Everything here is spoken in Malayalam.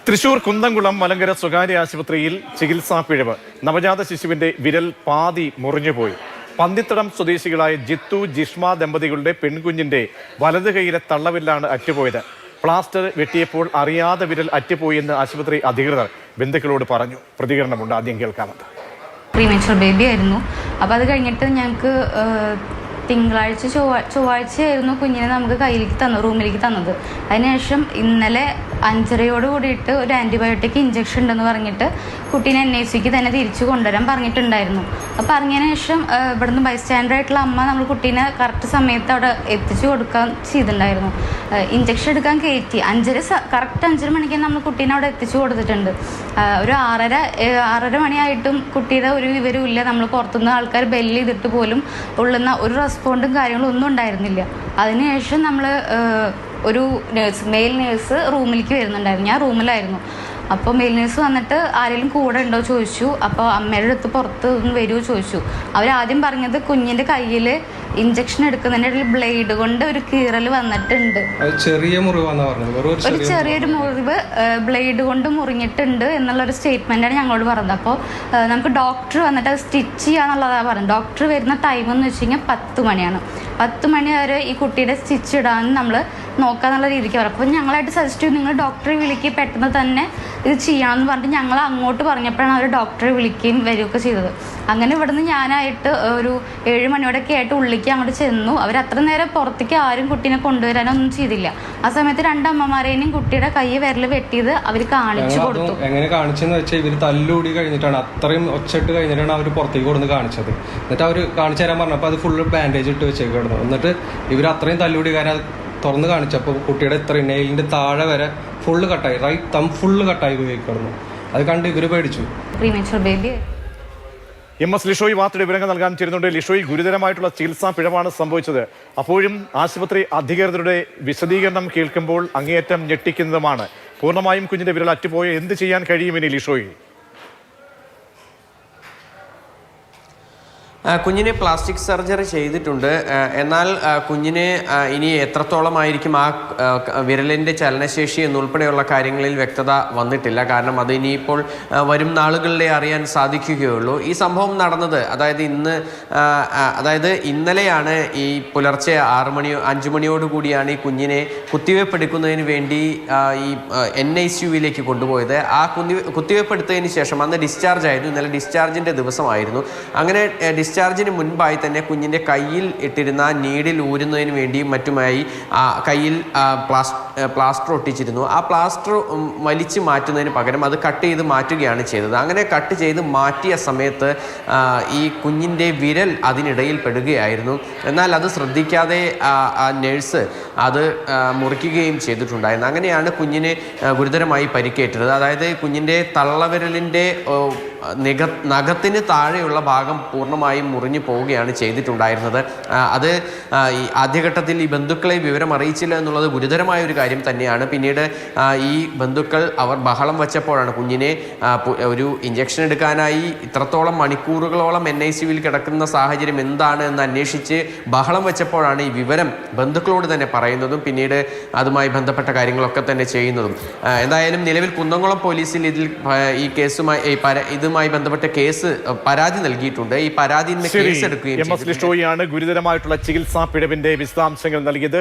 തൃശൂർ കുന്നംകുളം മലങ്കര സ്വകാര്യ ആശുപത്രിയിൽ ചികിത്സാ പിഴവ്. നവജാത ശിശുവിന്റെ വിരൽ പാതി മുറിഞ്ഞുപോയി. പന്തിത്തടം സ്വദേശികളായ ജിത്തു ജിഷ്മ ദമ്പതികളുടെ പെൺകുഞ്ഞിന്റെ വലത് കൈയിലെ തള്ളവിരലാണ് അറ്റുപോയത്. പ്ലാസ്റ്റർ വെട്ടിയപ്പോൾ അറിയാതെ വിരൽ അറ്റുപോയെന്ന് ആശുപത്രി അധികൃതർ ബന്ധുക്കളോട് പറഞ്ഞു. പ്രതികരണമുണ്ട്, ആദ്യം കേൾക്കാമത്. പ്രീമേച്ചർ ബേബി ആയിരുന്നു. അപ്പോൾ അത് കഴിഞ്ഞിട്ട് ഞങ്ങൾക്ക് തിങ്കളാഴ്ച ചൊവ്വാഴ്ചയായിരുന്നു കുഞ്ഞിനെ നമുക്ക് കയ്യിലേക്ക് റൂമിലേക്ക് തന്നത്. അതിനുശേഷം ഇന്നലെ 5:30 കൂടിയിട്ട് ഒരു ആൻറ്റിബയോട്ടിക് ഇഞ്ചക്ഷൻ ഉണ്ടെന്ന് പറഞ്ഞിട്ട് കുട്ടീനെ NICUക്ക് തന്നെ തിരിച്ചു കൊണ്ടുവരാൻ പറഞ്ഞിട്ടുണ്ടായിരുന്നു. അപ്പോൾ പറഞ്ഞതിന് ശേഷം ഇവിടുന്ന് ബൈസ്റ്റാൻഡറായിട്ടുള്ള അമ്മ നമ്മൾ കുട്ടീനെ കറക്റ്റ് സമയത്ത് അവിടെ എത്തിച്ചു കൊടുക്കാൻ ചെയ്തിട്ടുണ്ടായിരുന്നു. ഇഞ്ചക്ഷൻ എടുക്കാൻ കയറ്റി കറക്റ്റ് 5:30 മണിക്ക് നമ്മൾ കുട്ടീനെ അവിടെ എത്തിച്ചു കൊടുത്തിട്ടുണ്ട്. ഒരു 6:30 മണിയായിട്ടും കുട്ടിയുടെ ഒരു വിവരവും ഇല്ല. നമ്മൾ പുറത്തുനിന്ന് ആൾക്കാർ ബെല്ല് ചെയ്തിട്ട് പോലും ഉള്ളുന്ന ഒരു റെസ്പോണ്ടും കാര്യങ്ങളും ഒന്നും ഉണ്ടായിരുന്നില്ല. അതിനുശേഷം നമ്മൾ ഒരു മെയിൽ നേഴ്സ് റൂമിലേക്ക് വരുന്നുണ്ടായിരുന്നു. ഞാൻ റൂമിലായിരുന്നു. അപ്പോൾ മെയിൽ നേഴ്സ് വന്നിട്ട് ആരെങ്കിലും കൂടെ ഉണ്ടോ ചോദിച്ചു. അപ്പോൾ അമ്മയുടെ അടുത്ത് പുറത്ത് ഒന്ന് വരുമോ ചോദിച്ചു. അവരാദ്യം പറഞ്ഞത് കുഞ്ഞിൻ്റെ കയ്യിൽ ഇഞ്ചക്ഷൻ എടുക്കുന്നതിൻ്റെ ഇടയിൽ ബ്ലേഡ് കൊണ്ട് ഒരു കീറൽ വന്നിട്ടുണ്ട്. ഒരു ചെറിയൊരു മുറിവ് ബ്ലേഡ് കൊണ്ട് മുറിഞ്ഞിട്ടുണ്ട് എന്നുള്ളൊരു സ്റ്റേറ്റ്മെൻറ്റാണ് ഞങ്ങളോട് പറഞ്ഞത്. അപ്പോൾ നമുക്ക് ഡോക്ടർ വന്നിട്ട് അത് സ്റ്റിച്ച് ചെയ്യാന്നുള്ളതാണ് പറഞ്ഞത്. ഡോക്ടർ വരുന്ന ടൈം എന്ന് വെച്ച് കഴിഞ്ഞാൽ 10 മണിയാണ്. 10 മണി വരെ ഈ കുട്ടിയുടെ സ്റ്റിച്ച് ഇടാൻ നമ്മൾ നോക്കാന്നുള്ള രീതിക്ക് പറയും. അപ്പോൾ ഞങ്ങളായിട്ട് സജസ്റ്റ് ചെയ്തു, നിങ്ങൾ ഡോക്ടറെ വിളിക്കുക, പെട്ടെന്ന് തന്നെ ഇത് ചെയ്യണമെന്ന് പറഞ്ഞിട്ട് ഞങ്ങൾ അങ്ങോട്ട് പറഞ്ഞപ്പോഴാണ് അവർ ഡോക്ടറെ വിളിക്കുകയും വരികയൊക്കെ ചെയ്തത്. അങ്ങനെ ഇവിടുന്ന് ഞാനായിട്ട് ഒരു 7 മണിയോടൊക്കെ ആയിട്ട് ഉള്ളിലേക്ക് അങ്ങോട്ട് ചെന്നു. അവർ അത്ര നേരം പുറത്തേക്ക് ആരും കുട്ടീനെ കൊണ്ടുവരാനൊന്നും ചെയ്തില്ല. ആ സമയത്ത് 2 അമ്മമാരേനെയും കുട്ടിയുടെ കൈ വിരൽ വെട്ടിയത് അവർ കാണിച്ചു കൊടുത്തു. എങ്ങനെ കാണിച്ചെന്ന് വെച്ചാൽ ഇവർ തല്ലൂടി കഴിഞ്ഞിട്ടാണ്, അത്രയും ഒച്ചിട്ട് കഴിഞ്ഞിട്ടാണ് അവർ പുറത്തേക്ക് കൊടുന്ന് കാണിച്ചത്. എന്നിട്ട് അവർ കാണിച്ചു തരാൻ പറഞ്ഞപ്പോൾ അത് ഫുള്ള് ബാൻഡേജ് ഇട്ട് വെച്ചേക്കായിരുന്നു. എന്നിട്ട് ഇവർ അത്രയും തല്ലൂടി കാരണം തുറന്ന് കാണിച്ചപ്പോൾ കുട്ടിയുടെ ഇത്രയും നെയിലിൻ്റെ താഴെ വരെ ഫുള്ള് കട്ടായി, റൈറ്റ് തം ഫുള്ള് കട്ടായി പോയി കിടന്നു. അത് കണ്ട് ഇവർ പേടിച്ചു. MS ലിഷോയ് വാർത്തയുടെ വിവരങ്ങൾ നൽകാൻ ചേരുന്നുണ്ട്. ലിഷോയ്, ഗുരുതരമായിട്ടുള്ള ചികിത്സാ പിഴവാണ് സംഭവിച്ചത്. അപ്പോഴും ആശുപത്രി അധികൃതരുടെ വിശദീകരണം കേൾക്കുമ്പോൾ അങ്ങേയറ്റം ഞെട്ടിക്കുന്നതുമാണ്. പൂർണ്ണമായും കുഞ്ഞിന്റെ വിരൽ അറ്റുപോയ എന്ത് ചെയ്യാൻ കഴിയുമെന്ന് ലിഷോയ്? കുഞ്ഞിനെ പ്ലാസ്റ്റിക് സർജറി ചെയ്തിട്ടുണ്ട്. എന്നാൽ കുഞ്ഞിനെ ഇനി എത്രത്തോളമായിരിക്കും ആ വിരലിൻ്റെ ചലനശേഷി എന്നുൾപ്പെടെയുള്ള കാര്യങ്ങളിൽ വ്യക്തത വന്നിട്ടില്ല. കാരണം അത് ഇനിയിപ്പോൾ വരും നാളുകളിലേ അറിയാൻ സാധിക്കുകയുള്ളൂ. ഈ സംഭവം നടന്നത് അതായത് ഇന്നലെയാണ്. ഈ പുലർച്ചെ 5 മണിയോടുകൂടിയാണ് ഈ കുഞ്ഞിനെ കുത്തിവയ്പ്പെടുക്കുന്നതിന് വേണ്ടി ഈ NICUവിലേക്ക് കൊണ്ടുപോയത്. ആ കുത്തിവയ്പ്പെടുത്തതിന് ശേഷം അന്ന് ഡിസ്ചാർജ് ആയിരുന്നു. ഇന്നലെ ഡിസ്ചാർജിൻ്റെ ദിവസമായിരുന്നു. അങ്ങനെ ഡിസ്ചാർജിന് മുൻപായി തന്നെ കുഞ്ഞിൻ്റെ കയ്യിൽ ഇട്ടിരുന്ന നീഡിൽ ഊരുന്നതിന് വേണ്ടിയും മറ്റുമായി കയ്യിൽ പ്ലാസ്റ്റർ ഒട്ടിച്ചിരുന്നു. ആ പ്ലാസ്റ്റർ വലിച്ചു മാറ്റുന്നതിന് പകരം അത് കട്ട് ചെയ്ത് മാറ്റുകയാണ് ചെയ്തത്. അങ്ങനെ കട്ട് ചെയ്ത് മാറ്റിയ സമയത്ത് ഈ കുഞ്ഞിൻ്റെ വിരൽ അതിനിടയിൽ പെടുകയായിരുന്നു. എന്നാൽ അത് ശ്രദ്ധിക്കാതെ ആ നേഴ്സ് അത് മുറിക്കുകയും ചെയ്തിട്ടുണ്ടായിരുന്നു. അങ്ങനെയാണ് കുഞ്ഞിന് ഗുരുതരമായി പരിക്കേറ്റത്. അതായത് കുഞ്ഞിൻ്റെ തള്ളവിരലിൻ്റെ നഖത്തിന് താഴെയുള്ള ഭാഗം പൂർണ്ണമായും മുറിഞ്ഞു പോവുകയാണ് ചെയ്തിട്ടുണ്ടായിരുന്നത്. അത് ഈ ആദ്യഘട്ടത്തിൽ ഈ ബന്ധുക്കളെ വിവരം അറിയിച്ചില്ല എന്നുള്ളത് ഗുരുതരമായ ഒരു കാര്യം തന്നെയാണ്. പിന്നീട് ഈ ബന്ധുക്കൾ അവർ ബഹളം വച്ചപ്പോഴാണ് കുഞ്ഞിനെ ഒരു ഇഞ്ചക്ഷൻ എടുക്കാനായി ഇത്രത്തോളം മണിക്കൂറുകളോളം NICUവിൽ കിടക്കുന്ന സാഹചര്യം എന്താണ് എന്ന് അന്വേഷിച്ച് ബഹളം വെച്ചപ്പോഴാണ് ഈ വിവരം ബന്ധുക്കളോട് തന്നെ പറയുന്നതും പിന്നീട് അതുമായി ബന്ധപ്പെട്ട കാര്യങ്ങളൊക്കെ തന്നെ ചെയ്യുന്നതും. എന്തായാലും നിലവിൽ കുന്നംകുളം പോലീസിൽ ഈ കേസുമായി ഇതുമായി ബന്ധപ്പെട്ട പരാതി നൽകിയിട്ടുണ്ട്. ഈ പരാതിന്മേൽ കേസ് എടുക്കുകയും MS ലിഷോയാണ് ഗുരുതരമായിട്ടുള്ള ചികിത്സാ പിഴവിന്റെ വിശദാംശങ്ങൾ നൽകിയത്.